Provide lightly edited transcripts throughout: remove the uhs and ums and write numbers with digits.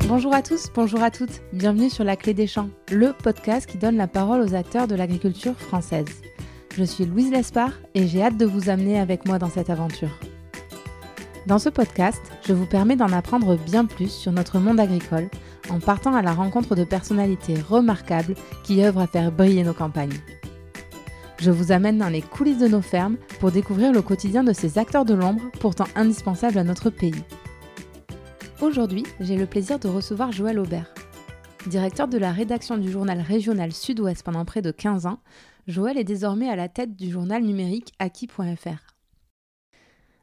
Bonjour à tous, bonjour à toutes, bienvenue sur La Clé des Champs, le podcast qui donne la parole aux acteurs de l'agriculture française. Je suis Louise Lespard et j'ai hâte de vous amener avec moi dans cette aventure. Dans ce podcast, je vous permets d'en apprendre bien plus sur notre monde agricole en partant à la rencontre de personnalités remarquables qui œuvrent à faire briller nos campagnes. Je vous amène dans les coulisses de nos fermes pour découvrir le quotidien de ces acteurs de l'ombre pourtant indispensables à notre pays. Aujourd'hui, j'ai le plaisir de recevoir Joël Aubert. Directeur de la rédaction du journal régional Sud-Ouest pendant près de 15 ans, Joël est désormais à la tête du journal numérique Acquis.fr.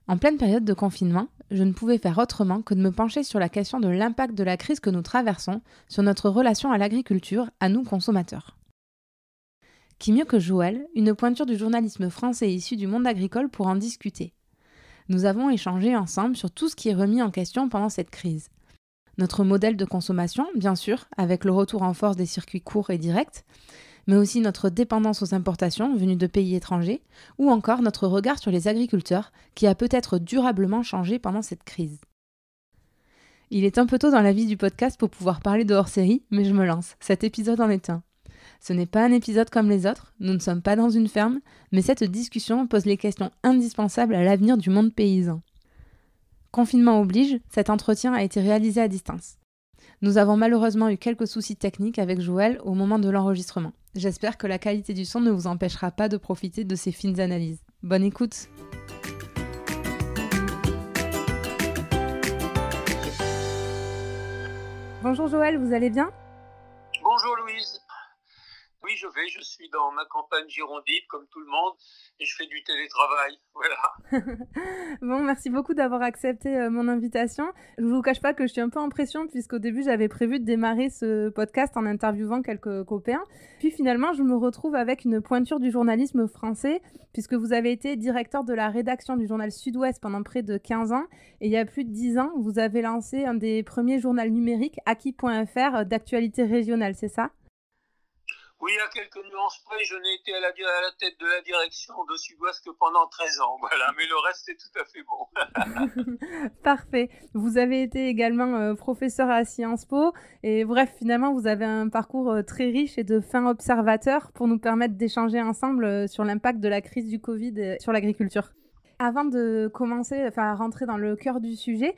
En pleine période de confinement, je ne pouvais faire autrement que de me pencher sur la question de l'impact de la crise que nous traversons sur notre relation à l'agriculture, à nous consommateurs. Qui mieux que Joël, une pointure du journalisme français issu du monde agricole pour en discuter. Nous avons échangé ensemble sur tout ce qui est remis en question pendant cette crise. Notre modèle de consommation, bien sûr, avec le retour en force des circuits courts et directs, mais aussi notre dépendance aux importations venues de pays étrangers, ou encore notre regard sur les agriculteurs, qui a peut-être durablement changé pendant cette crise. Il est un peu tôt dans la vie du podcast pour pouvoir parler de hors-série, mais je me lance, cet épisode en est un. Ce n'est pas un épisode comme les autres, nous ne sommes pas dans une ferme, mais cette discussion pose les questions indispensables à l'avenir du monde paysan. Confinement oblige, cet entretien a été réalisé à distance. Nous avons malheureusement eu quelques soucis techniques avec Joël au moment de l'enregistrement. J'espère que la qualité du son ne vous empêchera pas de profiter de ces fines analyses. Bonne écoute! Bonjour Joël, vous allez bien? Bonjour Louise. Oui, je suis dans ma campagne girondine comme tout le monde et je fais du télétravail, voilà. Bon, merci beaucoup d'avoir accepté mon invitation. Je ne vous cache pas que je suis un peu en pression puisqu'au début j'avais prévu de démarrer ce podcast en interviewant quelques copains. Puis finalement, je me retrouve avec une pointure du journalisme français puisque vous avez été directeur de la rédaction du journal Sud-Ouest pendant près de 15 ans et il y a plus de 10 ans, vous avez lancé un des premiers journaux numériques, Acquis.fr, d'actualité régionale, c'est ça ? Oui, à quelques nuances près, je n'ai été à la tête de la direction de Sud-Ouest que pendant 13 ans, voilà, mais le reste est tout à fait bon. Parfait. Vous avez été également professeur à Sciences Po et bref, finalement, vous avez un parcours très riche et de fin observateur pour nous permettre d'échanger ensemble sur l'impact de la crise du Covid sur l'agriculture. Avant de commencer, à rentrer dans le cœur du sujet,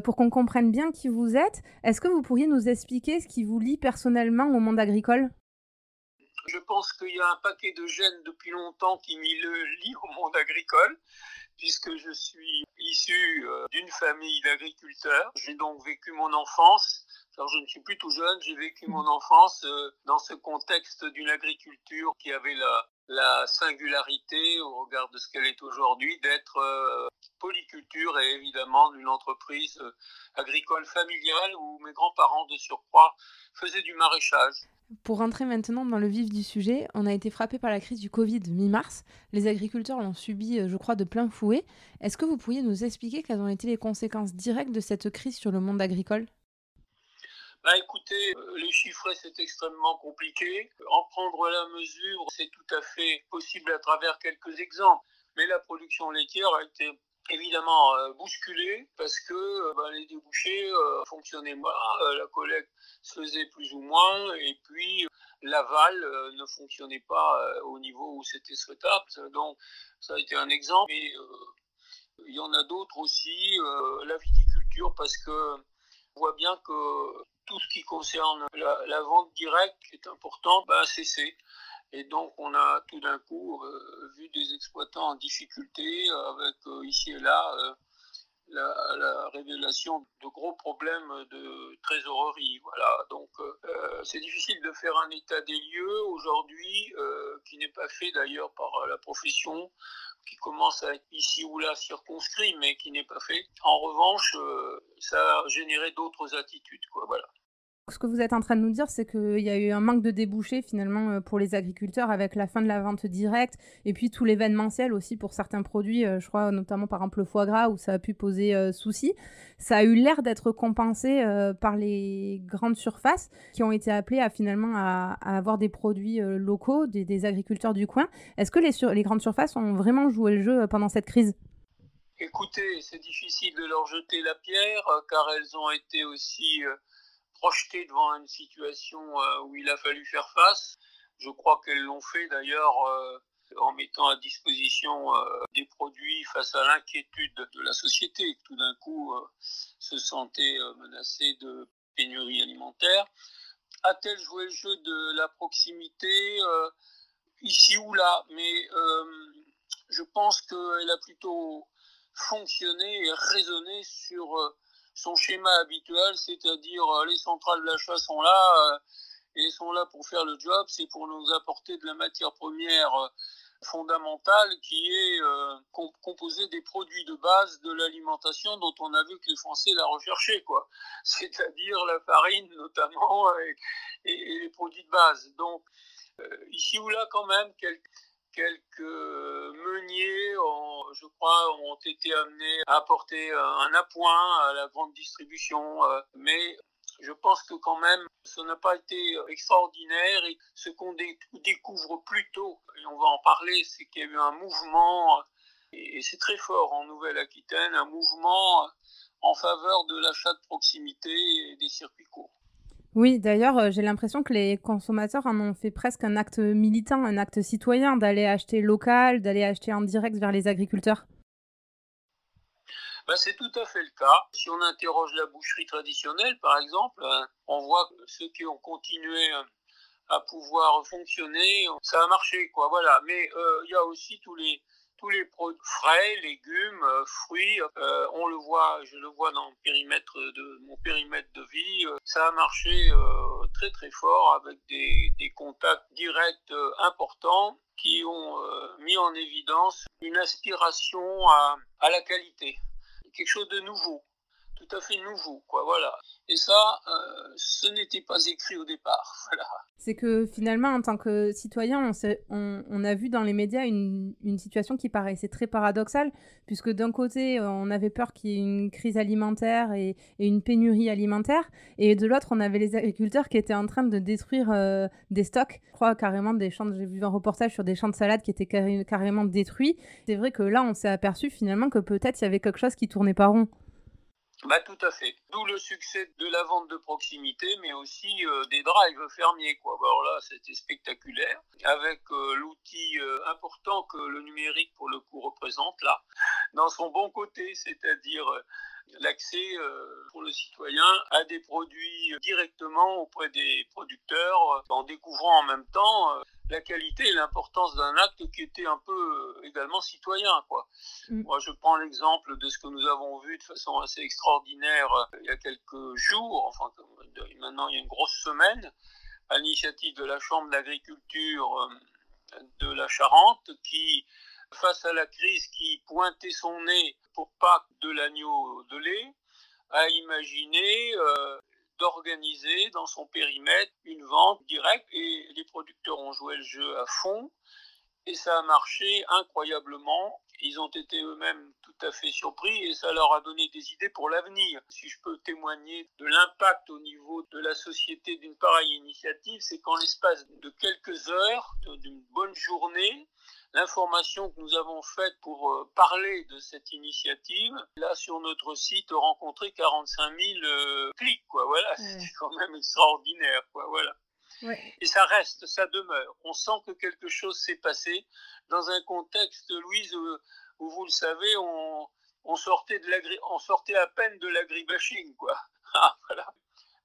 pour qu'on comprenne bien qui vous êtes, est-ce que vous pourriez nous expliquer ce qui vous lie personnellement au monde agricole ? Je pense qu'il y a un paquet de gènes depuis longtemps qui m'y lient au monde agricole, puisque je suis issu d'une famille d'agriculteurs. J'ai donc vécu mon enfance, alors je ne suis plus tout jeune, j'ai vécu mon enfance dans ce contexte d'une agriculture qui avait la singularité, au regard de ce qu'elle est aujourd'hui, d'être polyculture et évidemment d'une entreprise agricole familiale où mes grands-parents de surcroît faisaient du maraîchage. Pour rentrer maintenant dans le vif du sujet, on a été frappé par la crise du Covid mi-mars. Les agriculteurs l'ont subi, je crois, de plein fouet. Est-ce que vous pourriez nous expliquer quelles ont été les conséquences directes de cette crise sur le monde agricole ? Écoutez, les chiffrer c'est extrêmement compliqué. En prendre la mesure, c'est tout à fait possible à travers quelques exemples. Mais la production laitière a été évidemment bousculée parce que les débouchés fonctionnaient moins, la collecte se faisait plus ou moins et puis l'aval ne fonctionnait pas au niveau où c'était souhaitable. Donc ça a été un exemple. Et il y en a d'autres aussi, la viticulture, parce que on voit bien que tout ce qui concerne la vente directe, qui est importante, a cessé. Et donc, on a tout d'un coup vu des exploitants en difficulté avec ici et là la révélation de gros problèmes de trésorerie. Voilà. Donc, c'est difficile de faire un état des lieux aujourd'hui, qui n'est pas fait d'ailleurs par la profession, qui commence à être ici ou là circonscrit, mais qui n'est pas fait. En revanche, ça a généré d'autres attitudes, quoi. Voilà. Ce que vous êtes en train de nous dire, c'est qu'il y a eu un manque de débouchés finalement pour les agriculteurs avec la fin de la vente directe et puis tout l'événementiel aussi pour certains produits, je crois notamment par exemple le foie gras où ça a pu poser souci. Ça a eu l'air d'être compensé par les grandes surfaces qui ont été appelées à finalement à avoir des produits locaux, des agriculteurs du coin. Est-ce que les grandes surfaces ont vraiment joué le jeu pendant cette crise ? Écoutez, c'est difficile de leur jeter la pierre car elles ont été aussi projetées devant une situation où il a fallu faire face. Je crois qu'elles l'ont fait d'ailleurs en mettant à disposition des produits face à l'inquiétude de la société, qui tout d'un coup se sentait menacée de pénurie alimentaire. A-t-elle joué le jeu de la proximité ici ou là? Mais je pense qu'elle a plutôt fonctionné et raisonné sur son schéma habituel, c'est-à-dire les centrales d'achat sont là, et ils sont là pour faire le job, c'est pour nous apporter de la matière première fondamentale qui est composée des produits de base de l'alimentation dont on a vu que les Français la recherchaient, quoi. C'est-à-dire la farine notamment et les produits de base. Donc ici ou là quand même quelques meuniers, je crois, ont été amenés à apporter un appoint à la grande distribution, mais je pense que quand même, ça n'a pas été extraordinaire, et ce qu'on découvre plus tôt, et on va en parler, c'est qu'il y a eu un mouvement, et c'est très fort en Nouvelle-Aquitaine, un mouvement en faveur de l'achat de proximité et des circuits courts. Oui, d'ailleurs, j'ai l'impression que les consommateurs en ont fait presque un acte militant, un acte citoyen, d'aller acheter local, d'aller acheter en direct vers les agriculteurs. C'est tout à fait le cas. Si on interroge la boucherie traditionnelle, par exemple, on voit que ceux qui ont continué à pouvoir fonctionner, ça a marché, quoi. Voilà. Mais il y a aussi tous les produits frais, légumes, fruits. On le voit, je le vois dans mon périmètre de vie. Ça a marché très très fort avec des contacts directs importants qui ont mis en évidence une aspiration à la qualité. Quelque chose de nouveau, tout à fait nouveau, quoi, voilà. Et ça, ce n'était pas écrit au départ, voilà. C'est que finalement, en tant que citoyen, on a vu dans les médias une situation qui paraissait très paradoxale, puisque d'un côté, on avait peur qu'il y ait une crise alimentaire et une pénurie alimentaire, et de l'autre, on avait les agriculteurs qui étaient en train de détruire des stocks. Je crois carrément j'ai vu un reportage sur des champs de salade qui étaient carrément détruits. C'est vrai que là, on s'est aperçu finalement que peut-être il y avait quelque chose qui tournait pas rond. Tout à fait. D'où le succès de la vente de proximité, mais aussi des drives fermiers, quoi. Alors là, c'était spectaculaire, avec l'outil important que le numérique, pour le coup, représente là, dans son bon côté, c'est-à-dire l'accès pour le citoyen à des produits directement auprès des producteurs, en découvrant en même temps la qualité et l'importance d'un acte qui était un peu également citoyen, quoi. Moi, je prends l'exemple de ce que nous avons vu de façon assez extraordinaire il y a quelques jours, enfin maintenant il y a une grosse semaine, à l'initiative de la Chambre d'agriculture de la Charente, qui, face à la crise qui pointait son nez pour Pâques de l'agneau de lait, a imaginé d'organiser dans son périmètre une vente directe, et les producteurs ont joué le jeu à fond, et ça a marché incroyablement. Ils ont été eux-mêmes tout à fait surpris, et ça leur a donné des idées pour l'avenir. Si je peux témoigner de l'impact au niveau de la société d'une pareille initiative, c'est qu'en l'espace de quelques heures, d'une bonne journée, l'information que nous avons faite pour parler de cette initiative, là sur notre site, a rencontré 45 000 clics, quoi. Voilà, c'était quand même extraordinaire, quoi. Voilà. Ouais. Et ça reste, ça demeure. On sent que quelque chose s'est passé dans un contexte, Louise, où vous le savez, on sortait à peine de l'agribashing, quoi. Voilà.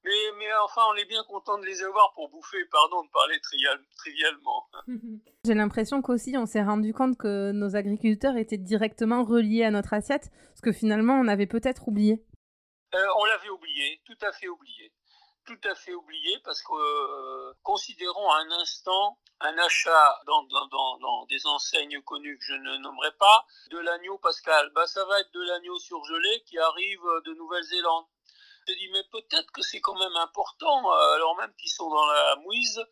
Mais enfin, on est bien content de les avoir pour bouffer, pardon de parler trivialement. J'ai l'impression qu'aussi, on s'est rendu compte que nos agriculteurs étaient directement reliés à notre assiette, parce que finalement, on avait peut-être oublié. On l'avait oublié, tout à fait oublié. Tout à fait oublié, parce que considérons un instant un achat dans des enseignes connues que je ne nommerai pas, de l'agneau pascal. Ça va être de l'agneau surgelé qui arrive de Nouvelle-Zélande. Je dis, mais peut-être que c'est quand même important, alors même qu'ils sont dans la mouise,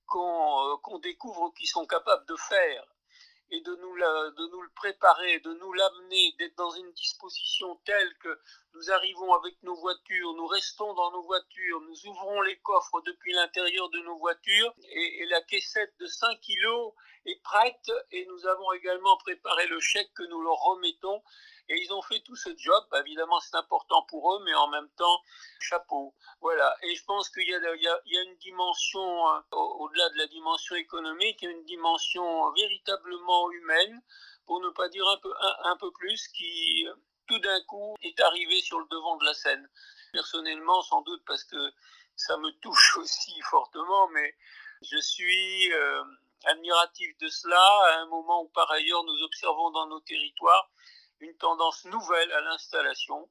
qu'on découvre qu'ils sont capables de faire, et de nous le préparer, de nous l'amener, d'être dans une disposition telle que nous arrivons avec nos voitures, nous restons dans nos voitures, nous ouvrons les coffres depuis l'intérieur de nos voitures, et la caissette de 5 kilos est prête, et nous avons également préparé le chèque que nous leur remettons. Et ils ont fait tout ce job. Évidemment, c'est important pour eux, mais en même temps, chapeau. Voilà. Et je pense qu'il y a une dimension, au-delà de la dimension économique, il y a une dimension véritablement humaine, pour ne pas dire un peu plus, qui tout d'un coup est arrivée sur le devant de la scène. Personnellement, sans doute parce que ça me touche aussi fortement, mais je suis admiratif de cela à un moment où par ailleurs nous observons dans nos territoires une tendance nouvelle à l'installation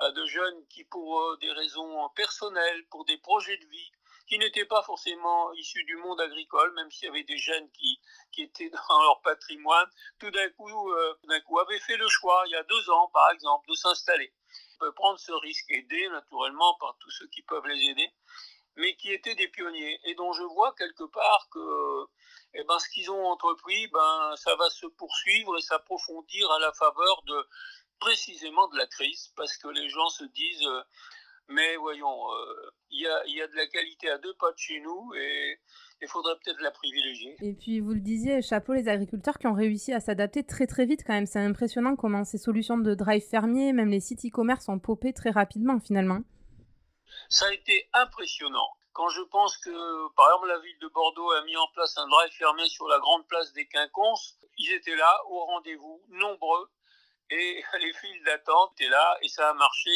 de jeunes qui, pour des raisons personnelles, pour des projets de vie, qui n'étaient pas forcément issus du monde agricole, même s'il y avait des jeunes qui étaient dans leur patrimoine, tout d'un coup avaient fait le choix, il y a 2 ans par exemple, de s'installer. On peut prendre ce risque, aidé naturellement par tous ceux qui peuvent les aider, mais qui étaient des pionniers et dont je vois quelque part que ce qu'ils ont entrepris, ça va se poursuivre et s'approfondir à la faveur de précisément de la crise, parce que les gens se disent mais voyons, y a de la qualité à 2 pas de chez nous et il faudrait peut-être la privilégier. Et puis vous le disiez, chapeau les agriculteurs qui ont réussi à s'adapter très très vite quand même. C'est impressionnant comment ces solutions de drive fermier, même les sites e-commerce ont popé très rapidement finalement. Ça a été impressionnant. Quand je pense que, par exemple, la ville de Bordeaux a mis en place un drive fermé sur la grande place des Quinconces, ils étaient là, au rendez-vous, nombreux, et les files d'attente étaient là, et ça a marché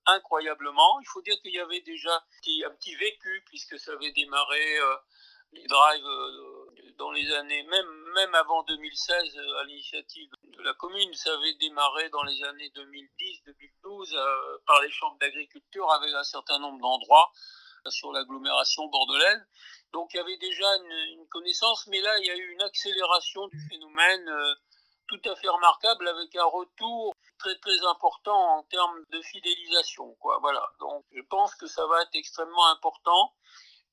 incroyablement. Il faut dire qu'il y avait déjà un petit vécu, puisque ça avait démarré les drives dans les années, même avant 2016, à l'initiative de la commune. Ça avait démarré dans les années 2010-2012 par les chambres d'agriculture avec un certain nombre d'endroits sur l'agglomération bordelaise. Donc il y avait déjà une connaissance, mais là il y a eu une accélération du phénomène tout à fait remarquable, avec un retour très très important en termes de fidélisation, quoi. Voilà. Donc je pense que ça va être extrêmement important.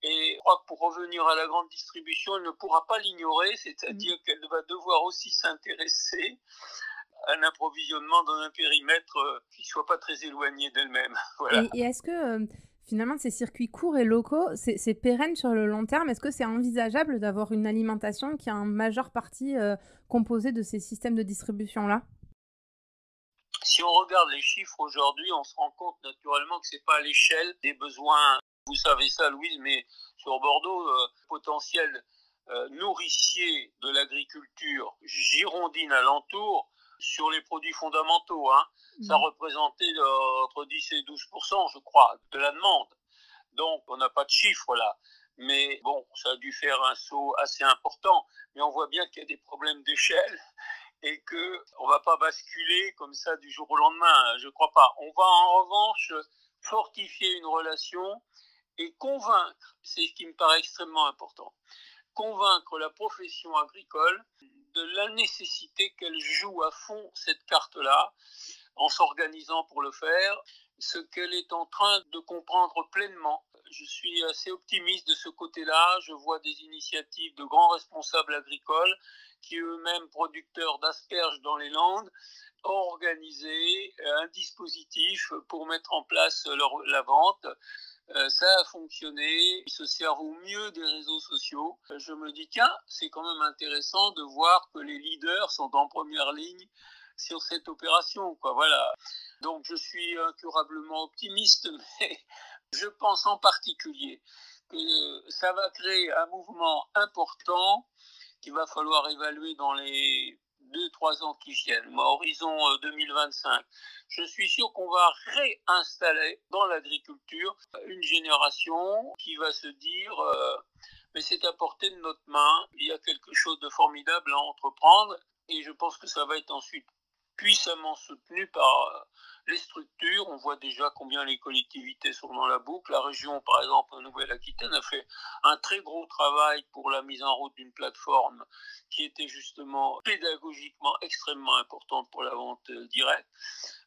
Et je crois que pour revenir à la grande distribution, elle ne pourra pas l'ignorer, c'est-à-dire qu'elle va devoir aussi s'intéresser à un approvisionnement dans un périmètre qui ne soit pas très éloigné d'elle-même. Voilà. Et est-ce que finalement ces circuits courts et locaux, c'est pérenne sur le long terme? Est-ce que c'est envisageable d'avoir une alimentation qui a en majeure partie composée de ces systèmes de distribution-là? Si on regarde les chiffres aujourd'hui, on se rend compte naturellement que ce n'est pas à l'échelle des besoins. Vous savez ça, Louise, mais sur Bordeaux, potentiel nourricier de l'agriculture girondine alentour, sur les produits fondamentaux, ça représentait entre 10 et 12%, je crois, de la demande. Donc, on n'a pas de chiffres là. Mais bon, ça a dû faire un saut assez important. Mais on voit bien qu'il y a des problèmes d'échelle et qu'on ne va pas basculer comme ça du jour au lendemain. Je ne crois pas. On va en revanche fortifier une relation et convaincre, c'est ce qui me paraît extrêmement important, convaincre la profession agricole de la nécessité qu'elle joue à fond cette carte-là, en s'organisant pour le faire, ce qu'elle est en train de comprendre pleinement. Je suis assez optimiste de ce côté-là. Je vois des initiatives de grands responsables agricoles qui eux-mêmes producteurs d'asperges dans les Landes ont organisé un dispositif pour mettre en place la vente. Ça a fonctionné, ils se servent au mieux des réseaux sociaux. Je me dis, tiens, c'est quand même intéressant de voir que les leaders sont en première ligne sur cette opération, quoi. Voilà. Donc je suis incurablement optimiste, mais je pense en particulier que ça va créer un mouvement important qu'il va falloir évaluer dans les 2-3 ans qui viennent, horizon 2025. Je suis sûr qu'on va réinstaller dans l'agriculture une génération qui va se dire mais c'est à portée de notre main, il y a quelque chose de formidable à entreprendre, et je pense que ça va être ensuite puissamment soutenu par les structures. On voit déjà combien les collectivités sont dans la boucle. La région, par exemple, en Nouvelle-Aquitaine, a fait un très gros travail pour la mise en route d'une plateforme qui était justement pédagogiquement extrêmement importante pour la vente directe.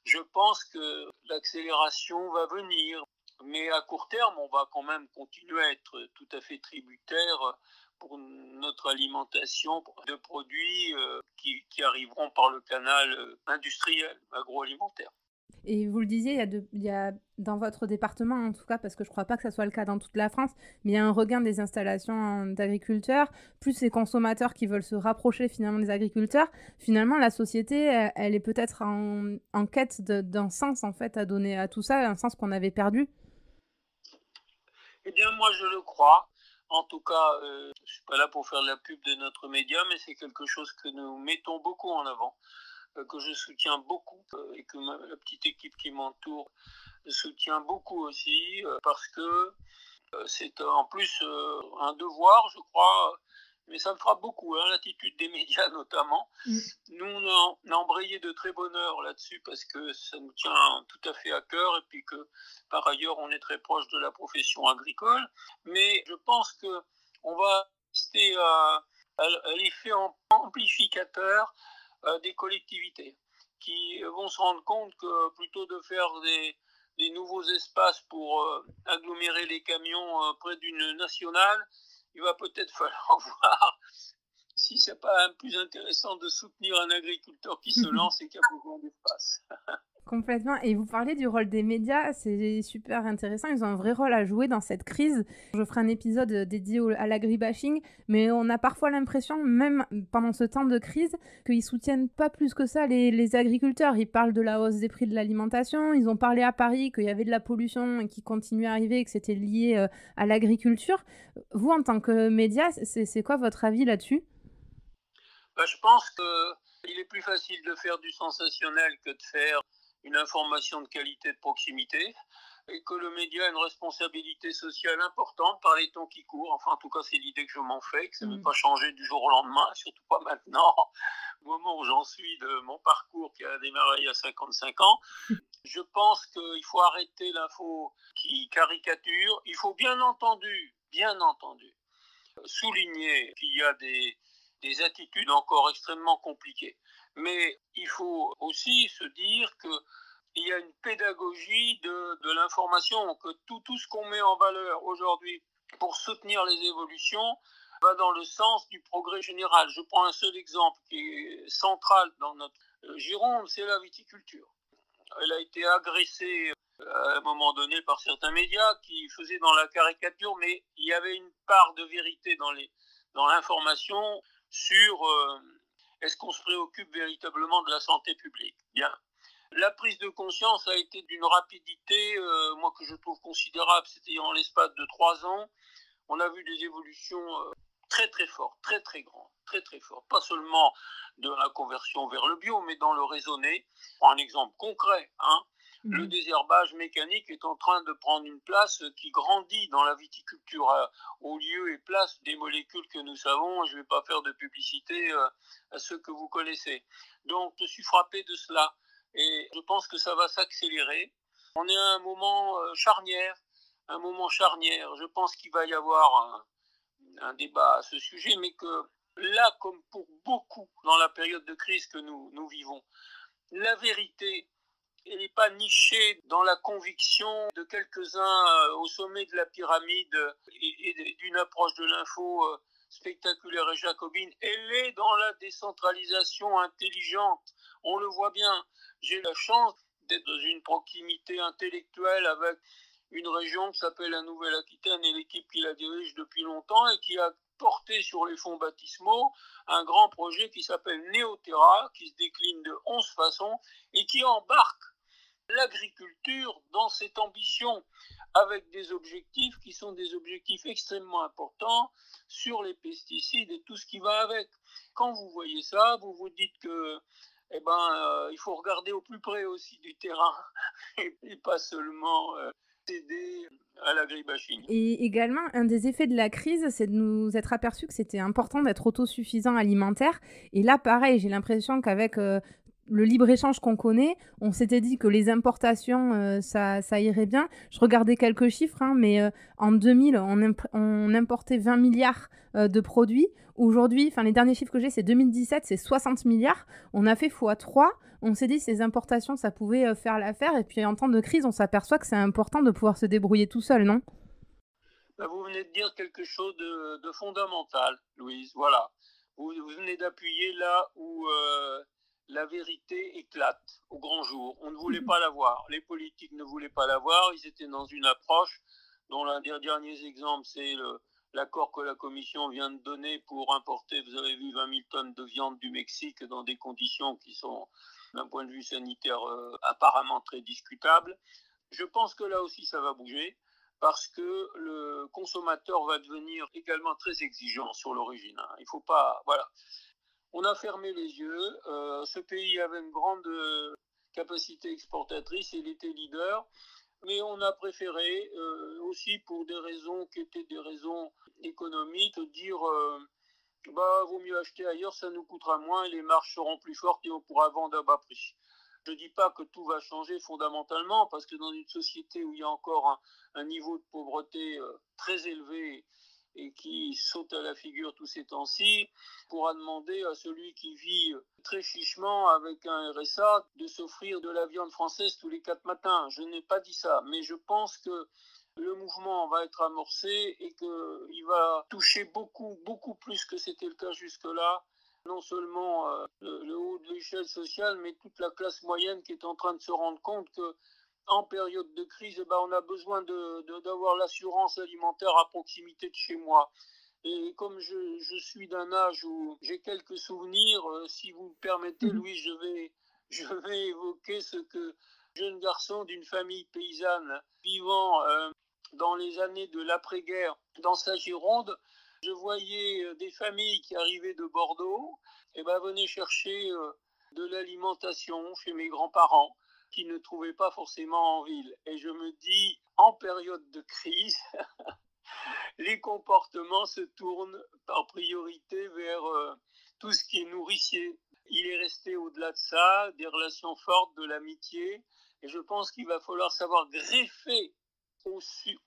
Je pense que l'accélération va venir, mais à court terme, on va quand même continuer à être tout à fait tributaire pour notre alimentation de produits qui arriveront par le canal industriel, agroalimentaire. Et vous le disiez, il y a dans votre département, en tout cas, parce que je ne crois pas que ça soit le cas dans toute la France, mais il y a un regain des installations d'agriculteurs, plus les consommateurs qui veulent se rapprocher finalement des agriculteurs. Finalement, la société, elle est peut-être en quête d'un sens en fait à donner à tout ça, un sens qu'on avait perdu. Eh bien, moi, je le crois. En tout cas, je ne suis pas là pour faire la pub de notre média, mais c'est quelque chose que nous mettons beaucoup en avant, que je soutiens beaucoup et que la petite équipe qui m'entoure soutient beaucoup aussi, parce que c'est en plus un devoir, je crois, mais ça me frappe beaucoup, hein, l'attitude des médias notamment. Nous, on a embrayé de très bonne heure là-dessus parce que ça nous tient tout à fait à cœur et puis que par ailleurs, on est très proche de la profession agricole. Mais je pense qu'on va rester à l'effet amplificateur des collectivités qui vont se rendre compte que plutôt de faire des nouveaux espaces pour agglomérer les camions près d'une nationale, il va peut-être falloir voir si c'est pas plus intéressant de soutenir un agriculteur qui se lance et qui a besoin d'espace. Complètement. Et vous parlez du rôle des médias, c'est super intéressant. Ils ont un vrai rôle à jouer dans cette crise. Je ferai un épisode dédié à l'agribashing, mais on a parfois l'impression, même pendant ce temps de crise, qu'ils soutiennent pas plus que ça les agriculteurs. Ils parlent de la hausse des prix de l'alimentation. Ils ont parlé à Paris qu'il y avait de la pollution qui continuait à arriver et que c'était lié à l'agriculture. Vous, en tant que média, c'est quoi votre avis là-dessus ? Je pense qu'il est plus facile de faire du sensationnel que de faire une information de qualité de proximité et que le média a une responsabilité sociale importante par les temps qui courent. Enfin, en tout cas, c'est l'idée que je m'en fais, que ça ne va pas changer du jour au lendemain, surtout pas maintenant, au moment où j'en suis de mon parcours qui a démarré il y a 55 ans. Je pense qu'il faut arrêter l'info qui caricature. Il faut bien entendu, souligner qu'il y a des attitudes encore extrêmement compliquées. Mais il faut aussi se dire qu'il y a une pédagogie de l'information, que tout ce qu'on met en valeur aujourd'hui pour soutenir les évolutions va dans le sens du progrès général. Je prends un seul exemple qui est central dans notre Gironde, c'est la viticulture. Elle a été agressée à un moment donné par certains médias qui faisaient dans la caricature, mais il y avait une part de vérité dans l'information sur est-ce qu'on se préoccupe véritablement de la santé publique. Bien. La prise de conscience a été d'une rapidité, moi que je trouve considérable, c'était en l'espace de 3 ans. On a vu des évolutions très très fortes, très très grandes, très très fortes. Pas seulement de la conversion vers le bio, mais dans le raisonné. Pour un exemple concret, le désherbage mécanique est en train de prendre une place qui grandit dans la viticulture au lieu et place des molécules que nous savons. Je ne vais pas faire de publicité à ceux que vous connaissez. Donc je suis frappé de cela et je pense que ça va s'accélérer. On est à un moment charnière. Je pense qu'il va y avoir un débat à ce sujet, mais que là, comme pour beaucoup dans la période de crise que nous vivons, la vérité, elle n'est pas nichée dans la conviction de quelques-uns au sommet de la pyramide et d'une approche de l'info spectaculaire et jacobine. Elle est dans la décentralisation intelligente. On le voit bien. J'ai la chance d'être dans une proximité intellectuelle avec une région qui s'appelle la Nouvelle-Aquitaine et l'équipe qui la dirige depuis longtemps et qui a porté sur les fonds baptismaux un grand projet qui s'appelle Néoterra, qui se décline de 11 façons et qui embarque l'agriculture dans cette ambition avec des objectifs qui sont des objectifs extrêmement importants sur les pesticides et tout ce qui va avec. Quand vous voyez ça, vous vous dites que il faut regarder au plus près aussi du terrain et pas seulement céder à l'agribashing. Et également, un des effets de la crise, c'est de nous être aperçus que c'était important d'être autosuffisant alimentaire. Et là, pareil, j'ai l'impression qu'avec le libre-échange qu'on connaît, on s'était dit que les importations, ça irait bien. Je regardais quelques chiffres, mais en 2000, on importait 20 milliards de produits. Aujourd'hui, les derniers chiffres que j'ai, c'est 2017, c'est 60 milliards. On a fait x3. On s'est dit que ces importations, ça pouvait faire l'affaire. Et puis en temps de crise, on s'aperçoit que c'est important de pouvoir se débrouiller tout seul, non ? Vous venez de dire quelque chose de fondamental, Louise. Voilà. Vous venez d'appuyer là où la vérité éclate au grand jour. On ne voulait pas la voir. Les politiques ne voulaient pas la voir. Ils étaient dans une approche dont l'un des derniers exemples, c'est l'accord que la Commission vient de donner pour importer, vous avez vu, 20 000 tonnes de viande du Mexique dans des conditions qui sont, d'un point de vue sanitaire, apparemment très discutables. Je pense que là aussi, ça va bouger, parce que le consommateur va devenir également très exigeant sur l'origine. Il ne faut pas... Voilà. On a fermé les yeux. Ce pays avait une grande capacité exportatrice, il était leader, mais on a préféré, aussi pour des raisons qui étaient des raisons économiques, dire vaut mieux acheter ailleurs, ça nous coûtera moins, et les marges seront plus fortes et on pourra vendre à bas prix. Je ne dis pas que tout va changer fondamentalement, parce que dans une société où il y a encore un niveau de pauvreté très élevé et qui saute à la figure tous ces temps-ci, on pourra demander à celui qui vit très chichement avec un RSA de s'offrir de la viande française tous les 4 matins. Je n'ai pas dit ça, mais je pense que le mouvement va être amorcé et qu'il va toucher beaucoup, beaucoup plus que c'était le cas jusque-là. Non seulement le haut de l'échelle sociale, mais toute la classe moyenne qui est en train de se rendre compte qu'en période de crise, on a besoin d'avoir l'assurance alimentaire à proximité de chez moi. Et comme je suis d'un âge où j'ai quelques souvenirs, si vous me permettez, Louis, je vais évoquer ce que jeune garçon d'une famille paysanne vivant dans les années de l'après-guerre dans sa Gironde, je voyais des familles qui arrivaient de Bordeaux et venaient chercher de l'alimentation chez mes grands-parents qui ne trouvaient pas forcément en ville. Et je me dis, en période de crise, les comportements se tournent par priorité vers tout ce qui est nourricier. Il est resté au-delà de ça des relations fortes, de l'amitié. Et je pense qu'il va falloir savoir greffer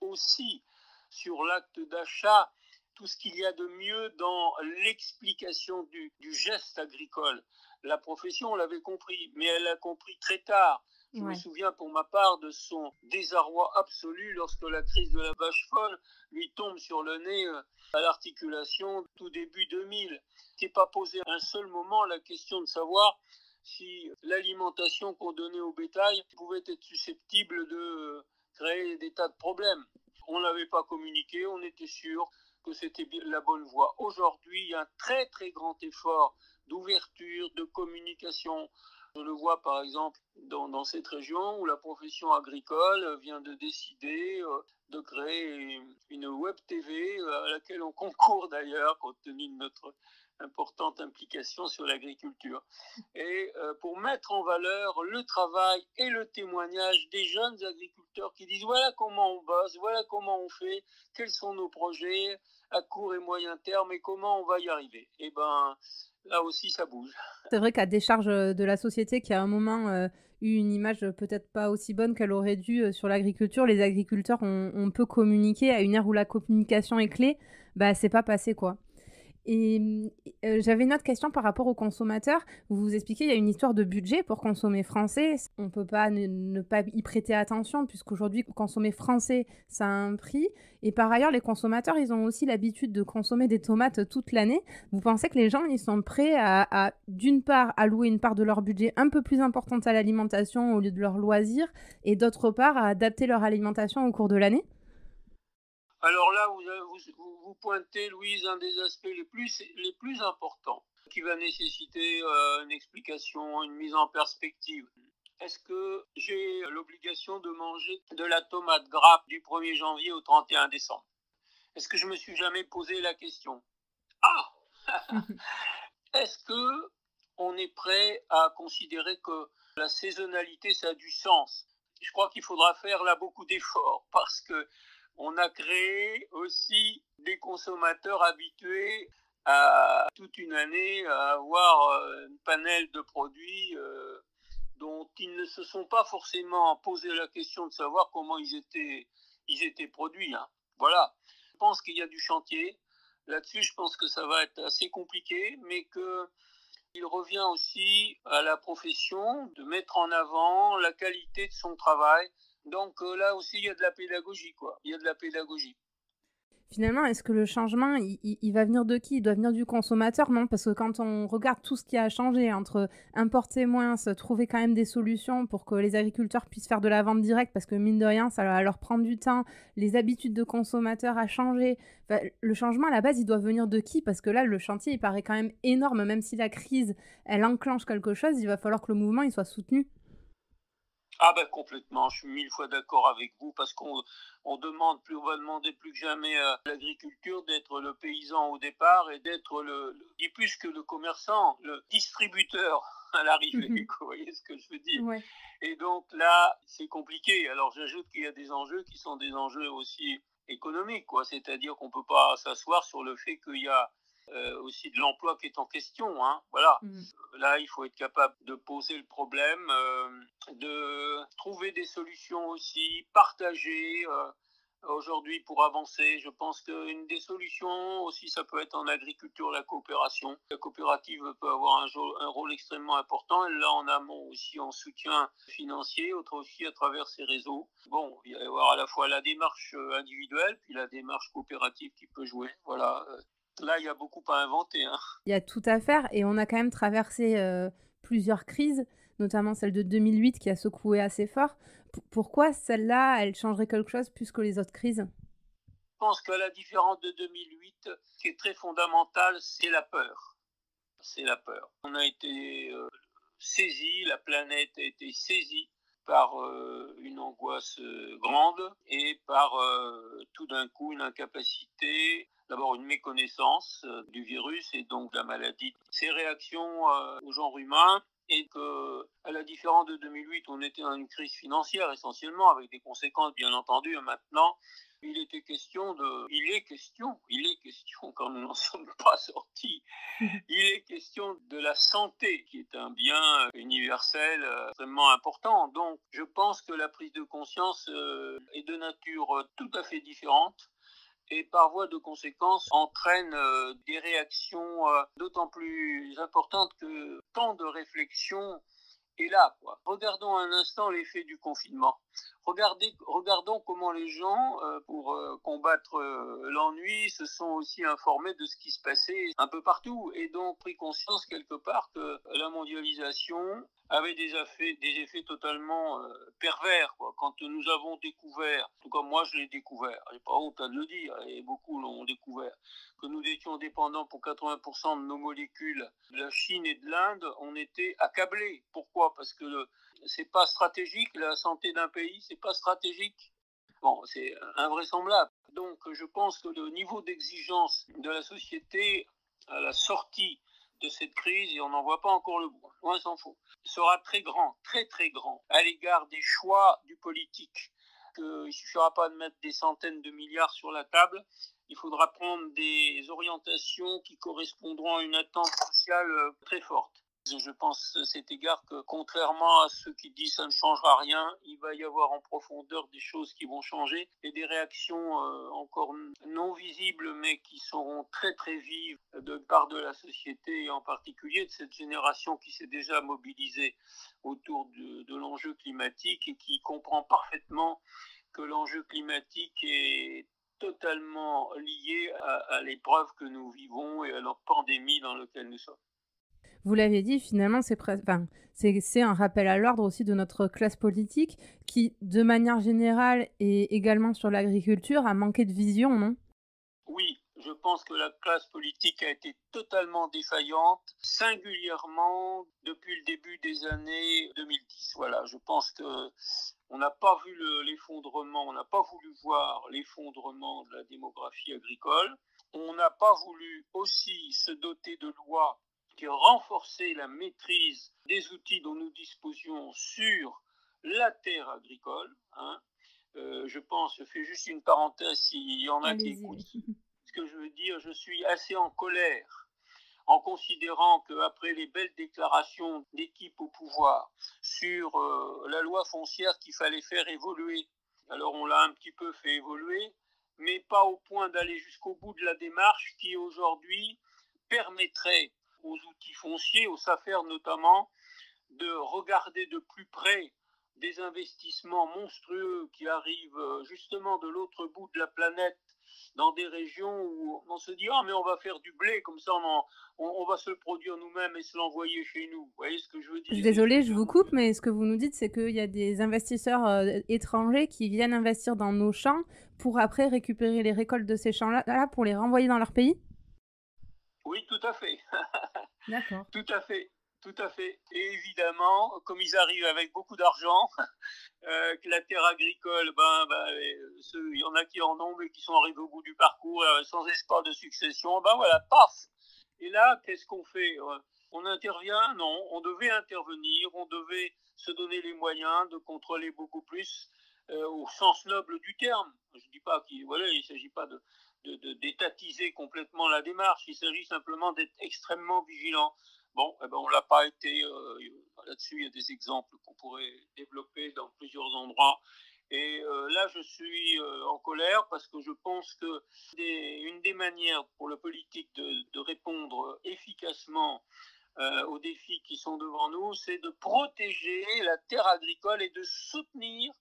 aussi sur l'acte d'achat tout ce qu'il y a de mieux dans l'explication du geste agricole. La profession l'avait compris, mais elle l'a compris très tard. Je me souviens pour ma part de son désarroi absolu lorsque la crise de la vache folle lui tombe sur le nez à l'articulation tout début 2000. Il s'est pas posé un seul moment la question de savoir si l'alimentation qu'on donnait au bétail pouvait être susceptible de créer des tas de problèmes. On n'avait pas communiqué, on était sûr que c'était la bonne voie. Aujourd'hui, il y a un très très grand effort d'ouverture, de communication. Je le vois par exemple dans cette région où la profession agricole vient de décider de créer une web TV à laquelle on concourt d'ailleurs, compte tenu de notre importante implication sur l'agriculture. Et pour mettre en valeur le travail et le témoignage des jeunes agriculteurs qui disent voilà comment on bosse, voilà comment on fait, quels sont nos projets à court et moyen terme et comment on va y arriver. Et là aussi ça bouge. C'est vrai qu'à décharge de la société qui à un moment eu une image peut-être pas aussi bonne qu'elle aurait dû sur l'agriculture, les agriculteurs ont peu communiqué à une ère où la communication est clé, c'est pas passé quoi. Et j'avais une autre question par rapport aux consommateurs. Vous expliquez, il y a une histoire de budget pour consommer français. On ne peut pas ne pas y prêter attention puisqu'aujourd'hui, consommer français, ça a un prix. Et par ailleurs, les consommateurs, ils ont aussi l'habitude de consommer des tomates toute l'année. Vous pensez que les gens, ils sont prêts à d'une part, allouer une part de leur budget un peu plus importante à l'alimentation au lieu de leur loisir et d'autre part, à adapter leur alimentation au cours de l'année ? Alors là, vous pointez, Louise, un des aspects les plus importants qui va nécessiter une explication, une mise en perspective. Est-ce que j'ai l'obligation de manger de la tomate grappe du 1er janvier au 31 décembre ? Est-ce que je me suis jamais posé la question ? Est-ce que on est prêt à considérer que la saisonnalité, ça a du sens ? Je crois qu'il faudra faire là beaucoup d'efforts parce que on a créé aussi des consommateurs habitués à toute une année à avoir un panel de produits dont ils ne se sont pas forcément posé la question de savoir comment ils étaient produits. Voilà. Je pense qu'il y a du chantier. Là-dessus, je pense que ça va être assez compliqué, mais qu'il revient aussi à la profession de mettre en avant la qualité de son travail. Donc là aussi, il y a de la pédagogie, quoi. Il y a de la pédagogie. Finalement, est-ce que le changement, il va venir de qui? Il doit venir du consommateur, non? Parce que quand on regarde tout ce qui a changé entre importer moins, se trouver quand même des solutions pour que les agriculteurs puissent faire de la vente directe, parce que mine de rien, ça va leur prendre du temps, les habitudes de consommateurs a changé. Enfin, le changement, à la base, il doit venir de qui? Parce que là, le chantier, il paraît quand même énorme. Même si la crise, elle enclenche quelque chose, il va falloir que le mouvement, il soit soutenu. Ah ben complètement, je suis mille fois d'accord avec vous parce qu'on demande plus, on va demander plus que jamais à l'agriculture d'être le paysan au départ et d'être ni plus que le commerçant, le distributeur à l'arrivée, quoi. Vous voyez ce que je veux dire? Ouais. Et donc là, c'est compliqué. Alors j'ajoute qu'il y a des enjeux qui sont des enjeux aussi économiques, quoi. C'est-à-dire qu'on peut pas s'asseoir sur le fait qu'il y a aussi de l'emploi qui est en question, hein. Voilà. Mmh. Là, il faut être capable de poser le problème, de trouver des solutions aussi, partager. Aujourd'hui, pour avancer, je pense qu'une des solutions aussi, ça peut être en agriculture, la coopération. La coopérative peut avoir un rôle extrêmement important. Elle l'a en amont aussi en soutien financier, autre aussi à travers ses réseaux. Bon, il va y avoir à la fois la démarche individuelle, puis la démarche coopérative qui peut jouer. Voilà. Là, il y a beaucoup à inventer, hein. Il y a tout à faire et on a quand même traversé, plusieurs crises, notamment celle de 2008 qui a secoué assez fort. Pourquoi celle-là, elle changerait quelque chose plus que les autres crises? Je pense que la différence de 2008, ce qui est très fondamental, c'est la peur. C'est la peur. On a été saisi, la planète a été saisie par une angoisse grande et par tout d'un coup une incapacité, d'abord une méconnaissance du virus et donc de la maladie. Ces réactions au genre humain et que, à la différence de 2008, on était dans une crise financière essentiellement avec des conséquences bien entendu. Maintenant, il est question quand nous n'en sommes pas sortis. Il est question de la santé, qui est un bien universel extrêmement important. Donc, je pense que la prise de conscience est de nature tout à fait différente et par voie de conséquence entraîne des réactions d'autant plus importantes que tant de réflexion est là, quoi. Regardons un instant l'effet du confinement. Regardons comment les gens, pour combattre l'ennui, se sont aussi informés de ce qui se passait un peu partout et donc pris conscience quelque part que la mondialisation avait des effets totalement pervers, quoi. Quand nous avons découvert, en tout cas moi je l'ai découvert, j'ai pas honte à le dire, et beaucoup l'ont découvert, que nous étions dépendants pour 80% de nos molécules de la Chine et de l'Inde, on était accablés. Pourquoi? Parce que c'est pas stratégique, la santé d'un pays, c'est pas stratégique. Bon, c'est invraisemblable. Donc, je pense que le niveau d'exigence de la société à la sortie de cette crise, et on n'en voit pas encore le bout, loin s'en faut, sera très grand, très très grand, à l'égard des choix du politique. Il ne suffira pas de mettre des centaines de milliards sur la table, il faudra prendre des orientations qui correspondront à une attente sociale très forte. Je pense à cet égard que, contrairement à ceux qui disent que ça ne changera rien, il va y avoir en profondeur des choses qui vont changer et des réactions encore non visibles mais qui seront très très vives de part de la société et en particulier de cette génération qui s'est déjà mobilisée autour de l'enjeu climatique et qui comprend parfaitement que l'enjeu climatique est totalement lié à l'épreuve que nous vivons et à la pandémie dans laquelle nous sommes. Vous l'avez dit, finalement, c'est un rappel à l'ordre aussi de notre classe politique qui, de manière générale et également sur l'agriculture, a manqué de vision, non? Oui, je pense que la classe politique a été totalement défaillante, singulièrement depuis le début des années 2010. Voilà, je pense que on n'a pas vu l'effondrement, on n'a pas voulu voir l'effondrement de la démographie agricole. On n'a pas voulu aussi se doter de lois qui renforçaient la maîtrise des outils dont nous disposions sur la terre agricole, hein. Je pense, je fais juste une parenthèse s'il y en a qui Allez-y, écoutent oui. ce que je veux dire, je suis assez en colère en considérant qu'après les belles déclarations d'équipe au pouvoir sur la loi foncière qu'il fallait faire évoluer, alors on l'a un petit peu fait évoluer, mais pas au point d'aller jusqu'au bout de la démarche qui aujourd'hui permettrait aux outils fonciers, aux SAFER notamment, de regarder de plus près des investissements monstrueux qui arrivent justement de l'autre bout de la planète, dans des régions où on se dit « Ah, mais on va faire du blé, comme ça on va se le produire nous-mêmes et se l'envoyer chez nous ». Vous voyez ce que je veux Je suis dire? désolée, je vous coupe, mais ce que vous nous dites, c'est qu'il y a des investisseurs étrangers qui viennent investir dans nos champs pour après récupérer les récoltes de ces champs-là pour les renvoyer dans leur pays? Oui, tout à fait. D'accord. Tout à fait. Tout à fait. Et évidemment, comme ils arrivent avec beaucoup d'argent, que la terre agricole, il y en a qui en ont, mais qui sont arrivés au bout du parcours sans espoir de succession, ben voilà, paf. Et là, qu'est-ce qu'on fait? On intervient? Non, on devait intervenir, on devait se donner les moyens de contrôler beaucoup plus au sens noble du terme. Je dis pas qu'il voilà, il s'agit pas d'étatiser complètement la démarche, il s'agit simplement d'être extrêmement vigilant. Bon, eh ben, on l'a pas été. Là-dessus, il y a des exemples qu'on pourrait développer dans plusieurs endroits. Et là, je suis en colère parce que je pense que une des manières pour le politique de répondre efficacement aux défis qui sont devant nous, c'est de protéger la terre agricole et de soutenir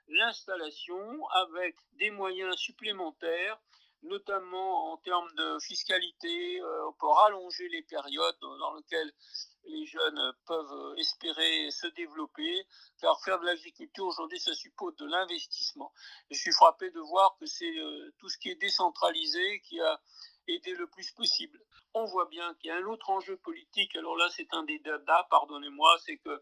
l'installation avec des moyens supplémentaires, notamment en termes de fiscalité. On peut rallonger les périodes dans lesquelles les jeunes peuvent espérer se développer, car faire de l'agriculture aujourd'hui, ça suppose de l'investissement. Je suis frappé de voir que c'est tout ce qui est décentralisé qui a aidé le plus possible. On voit bien qu'il y a un autre enjeu politique, alors là c'est un des dadas, pardonnez-moi, c'est que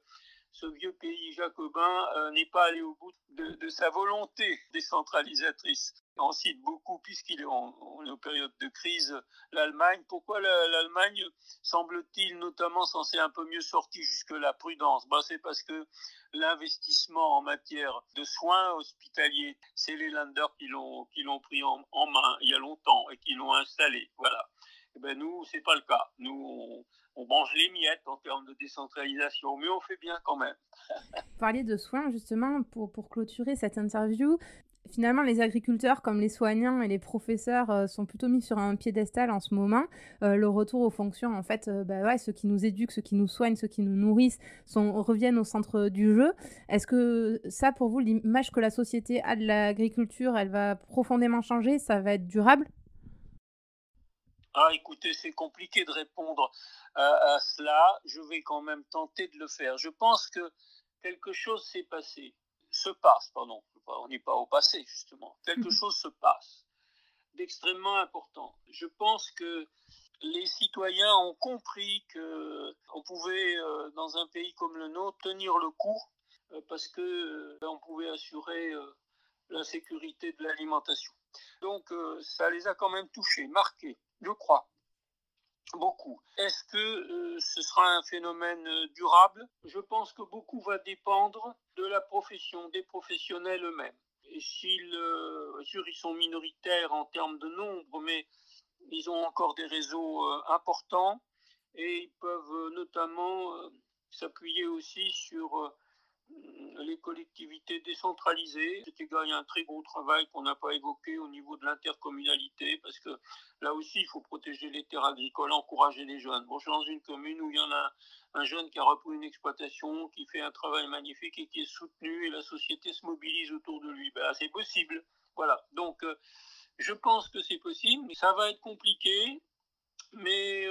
ce vieux pays jacobin n'est pas allé au bout de sa volonté décentralisatrice. On cite beaucoup, puisqu'il est en période de crise, l'Allemagne. Pourquoi l'Allemagne semble-t-il notamment censée un peu mieux sortir jusque-là? Prudence. C'est parce que l'investissement en matière de soins hospitaliers, c'est les Länder qui l'ont pris en main il y a longtemps et qui l'ont installé. Voilà. Et ben nous, c'est pas le cas. Nous, on mange les miettes en termes de décentralisation, mais on fait bien quand même. Vous parliez de soins, justement, pour clôturer cette interview. Finalement, les agriculteurs, comme les soignants et les professeurs, sont plutôt mis sur un piédestal en ce moment. Le retour aux fonctions, en fait, ceux qui nous éduquent, ceux qui nous soignent, ceux qui nous nourrissent, reviennent au centre du jeu. Est-ce que ça, pour vous, l'image que la société a de l'agriculture, elle va profondément changer? Ça va être durable? Ah, écoutez, c'est compliqué de répondre à cela. Je vais quand même tenter de le faire. Je pense que quelque chose se passe, pardon. On n'est pas au passé, justement. Quelque chose se passe d'extrêmement important. Je pense que les citoyens ont compris qu'on pouvait, dans un pays comme le nôtre, tenir le coup parce que on pouvait assurer la sécurité de l'alimentation. Donc, ça les a quand même touchés, marqués, je crois. Beaucoup. Est-ce que ce sera un phénomène durable? Je pense que beaucoup va dépendre de la profession, des professionnels eux-mêmes. Et ils sont minoritaires en termes de nombre, mais ils ont encore des réseaux importants et ils peuvent notamment s'appuyer aussi sur les collectivités décentralisées. À cet égard, il y a un très gros travail qu'on n'a pas évoqué au niveau de l'intercommunalité, parce que là aussi, il faut protéger les terres agricoles, encourager les jeunes. Bon, je suis dans une commune où il y en a un jeune qui a repris une exploitation, qui fait un travail magnifique et qui est soutenu, et la société se mobilise autour de lui. C'est possible. Voilà. Donc, je pense que c'est possible, mais ça va être compliqué. Mais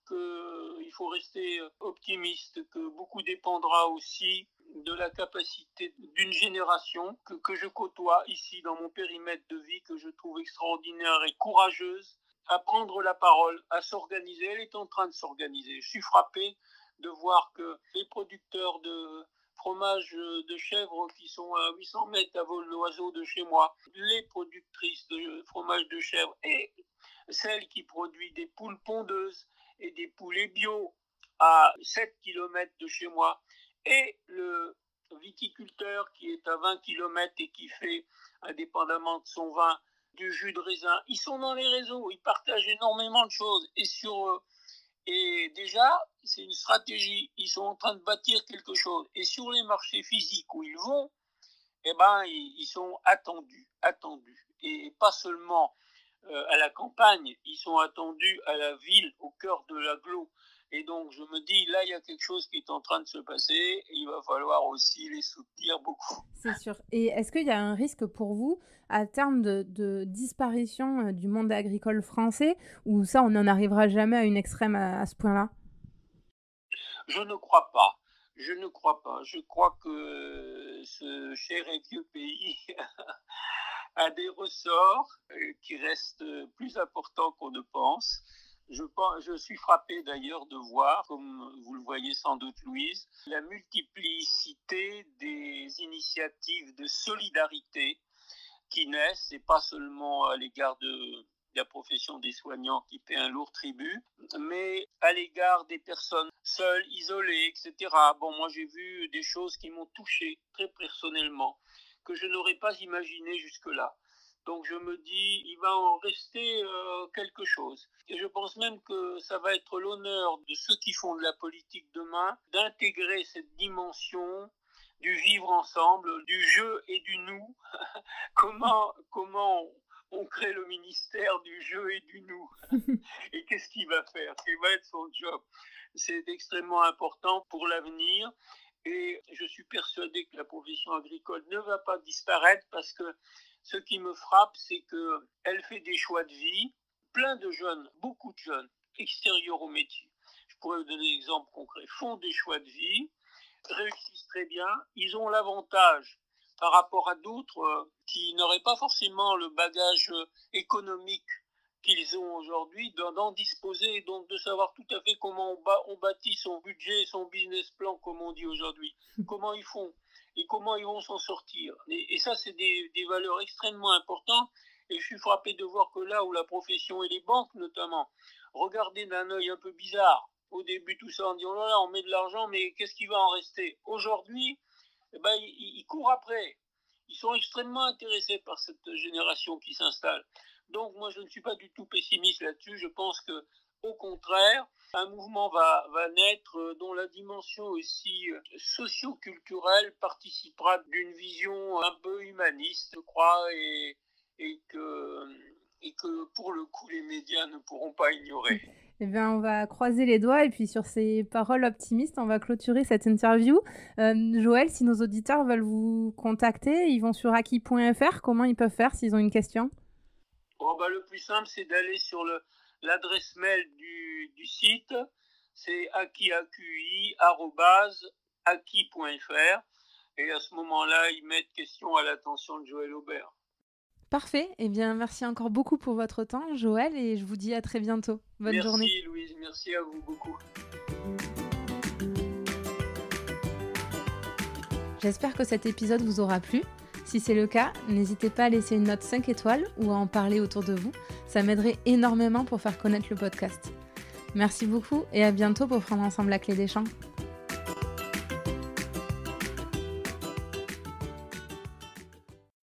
qu'il faut rester optimiste, que beaucoup dépendra aussi de la capacité d'une génération que je côtoie ici dans mon périmètre de vie, que je trouve extraordinaire et courageuse, à prendre la parole, à s'organiser. Elle est en train de s'organiser. Je suis frappé de voir que les producteurs de fromage de chèvre qui sont à 800 mètres à vol d'oiseau de chez moi, les productrices de fromage de chèvre et celle qui produit des poules pondeuses et des poulets bio à 7 km de chez moi, et le viticulteur qui est à 20 km et qui fait, indépendamment de son vin, du jus de raisin. Ils sont dans les réseaux, ils partagent énormément de choses. Et déjà, c'est une stratégie. Ils sont en train de bâtir quelque chose. Et sur les marchés physiques où ils vont, ils sont attendus. Et pas seulement à la campagne, ils sont attendus à la ville, au cœur de l'agglo. Et donc, je me dis, là, il y a quelque chose qui est en train de se passer et il va falloir aussi les soutenir beaucoup. C'est sûr. Et est-ce qu'il y a un risque pour vous à terme de disparition du monde agricole français ou ça, on n'en arrivera jamais à une extrême à ce point-là? Je ne crois pas. Je ne crois pas. Je crois que ce cher et vieux pays a des ressorts qui restent plus importants qu'on ne pense. Je suis frappé d'ailleurs de voir, comme vous le voyez sans doute Louise, la multiplicité des initiatives de solidarité qui naissent, et pas seulement à l'égard de la profession des soignants qui paie un lourd tribut, mais à l'égard des personnes seules, isolées, etc. Bon, moi j'ai vu des choses qui m'ont touché très personnellement, que je n'aurais pas imaginé jusque-là. Donc je me dis, il va en rester quelque chose. Et je pense même que ça va être l'honneur de ceux qui font de la politique demain d'intégrer cette dimension du vivre ensemble, du je et du nous. comment on crée le ministère du je et du nous. Et qu'est-ce qu'il va faire? Quel va être son job? C'est extrêmement important pour l'avenir. Et je suis persuadé que la profession agricole ne va pas disparaître parce que ce qui me frappe, c'est qu'elle fait des choix de vie. Plein de jeunes, beaucoup de jeunes, extérieurs au métier, je pourrais vous donner des exemples concrets, font des choix de vie, réussissent très bien. Ils ont l'avantage par rapport à d'autres qui n'auraient pas forcément le bagage économique qu'ils ont aujourd'hui, d'en disposer et donc de savoir tout à fait comment on bâtit son budget, son business plan, comme on dit aujourd'hui, comment ils font et comment ils vont s'en sortir. Et ça, c'est des valeurs extrêmement importantes. Et je suis frappé de voir que là où la profession et les banques notamment regardaient d'un œil un peu bizarre au début tout ça, en disant oh là là, on met de l'argent, mais qu'est-ce qui va en rester? Aujourd'hui, ils courent après. Ils sont extrêmement intéressés par cette génération qui s'installe. Donc moi, je ne suis pas du tout pessimiste là-dessus. Je pense que, au contraire, un mouvement va naître dont la dimension aussi socio-culturelle participera d'une vision un peu humaniste, je crois, et que pour le coup, les médias ne pourront pas ignorer. Eh bien, on va croiser les doigts et puis sur ces paroles optimistes, on va clôturer cette interview. Joël, si nos auditeurs veulent vous contacter, ils vont sur acquis.fr. Comment ils peuvent faire s'ils ont une question? Le plus simple, c'est d'aller sur l'adresse mail du site. C'est acquis.fr. Et à ce moment-là, ils mettent question à l'attention de Joël Aubert. Parfait. Eh bien, merci encore beaucoup pour votre temps, Joël, et je vous dis à très bientôt. Bonne journée. Merci, Louise. Merci à vous beaucoup. J'espère que cet épisode vous aura plu. Si c'est le cas, n'hésitez pas à laisser une note 5 étoiles ou à en parler autour de vous. Ça m'aiderait énormément pour faire connaître le podcast. Merci beaucoup et à bientôt pour prendre ensemble la clé des champs.